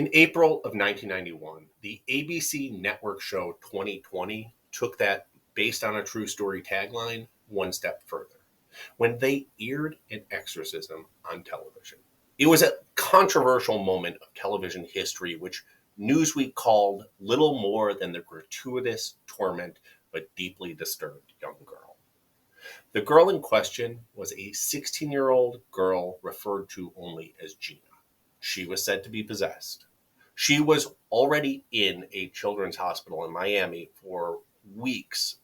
In April of 1991, the ABC network show 2020 took that based on a true story tagline one step further when they aired an exorcism on television. It was a controversial moment of television history, which Newsweek called little more than the gratuitous torment of a deeply disturbed young girl. The girl in question was a 16-year-old girl referred to only as Gina. She was said to be possessed. She was already in a children's hospital in Miami for weeks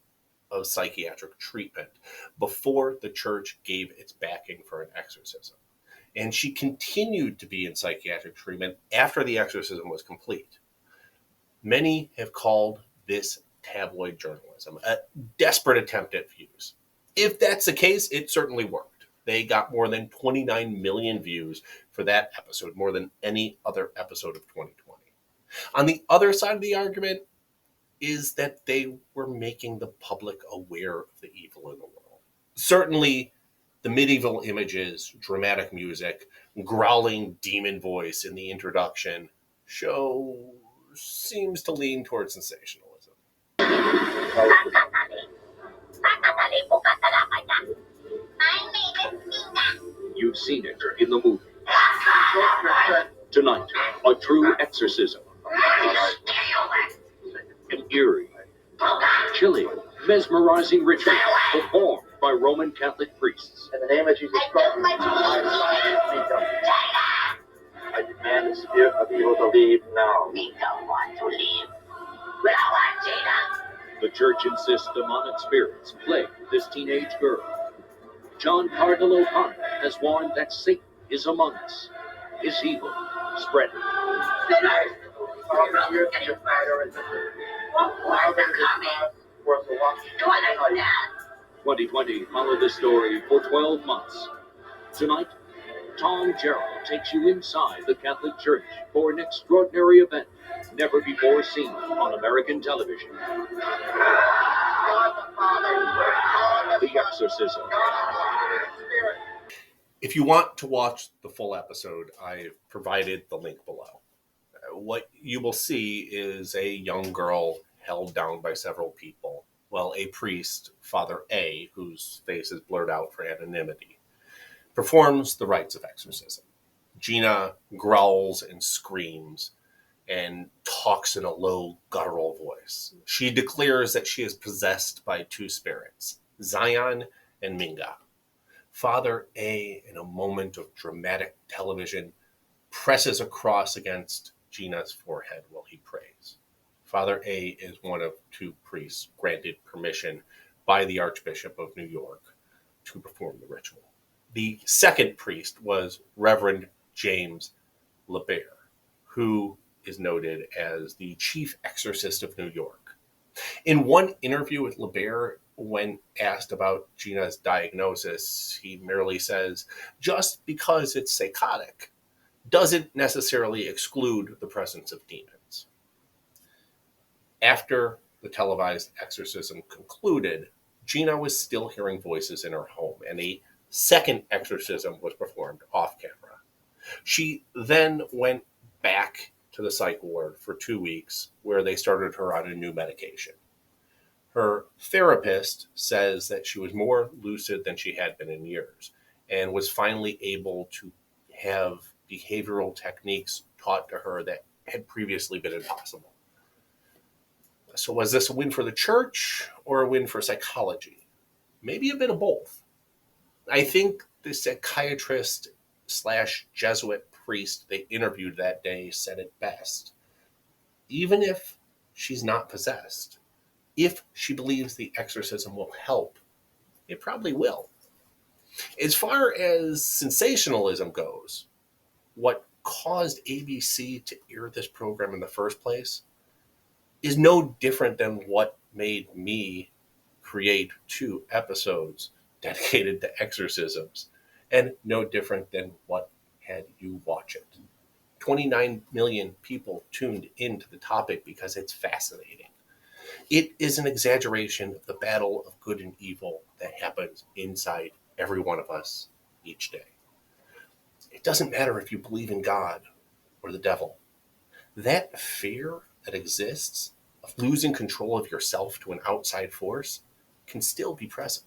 of psychiatric treatment before the church gave its backing for an exorcism. And she continued to be in psychiatric treatment after the exorcism was complete. Many have called this tabloid journalism, a desperate attempt at views. If that's the case, it certainly worked. They got more than 29 million views for that episode, more than any other episode of 2020. On the other side of the argument is that they were making the public aware of the evil in the world. Certainly, the medieval images, dramatic music, growling demon voice in the introduction show seems to lean towards sensationalism. You've seen it in the movie. Tonight, a true exorcism. An eerie, chilling, mesmerizing ritual performed by Roman Catholic priests. In the name of Jesus Christ, I demand the spirit of evil to leave now. We don't want to leave. We don't want Gina. The church insists demonic spirits plague this teenage girl. John Cardinal O'Connor has warned that Satan is among us. His evil spreading. Sinners! You're getting murdered. Why are they coming? You want to know that? 2020 followed this story for 12 months. Tonight, Tom Gerald takes you inside the Catholic Church for an extraordinary event never before seen on American television. The Exorcism. If you want to watch the full episode, I've provided the link below. What you will see is a young girl held down by several people, while a priest, Father A, whose face is blurred out for anonymity, performs the rites of exorcism. Gina growls and screams and talks in a low, guttural voice. She declares that she is possessed by two spirits, Zion and Minga. Father A, in a moment of dramatic television, presses a cross against Gina's forehead while he prays. Father A is one of two priests granted permission by the Archbishop of New York to perform the ritual. The second priest was Reverend James LeBaire, who is noted as the chief exorcist of New York. In one interview with LeBaire, when asked about Gina's diagnosis, he merely says, just because it's psychotic doesn't necessarily exclude the presence of demons. After the televised exorcism concluded, Gina was still hearing voices in her home, and a second exorcism was performed off camera. She then went back to the psych ward for 2 weeks, where they started her on a new medication. Her therapist says that she was more lucid than she had been in years, and was finally able to have behavioral techniques taught to her that had previously been impossible. So was this a win for the church or a win for psychology? Maybe a bit of both. I think the psychiatrist / Jesuit priest they interviewed that day said it best. Even if she's not possessed, if she believes the exorcism will help, it probably will. As far as sensationalism goes, what caused ABC to air this program in the first place is no different than what made me create 2 episodes dedicated to exorcisms, and no different than what had you watch it. 29 million people tuned into the topic because it's fascinating. It is an exaggeration of the battle of good and evil that happens inside every one of us each day. It doesn't matter if you believe in God or the devil. that fear that exists of losing control of yourself to an outside force can still be present.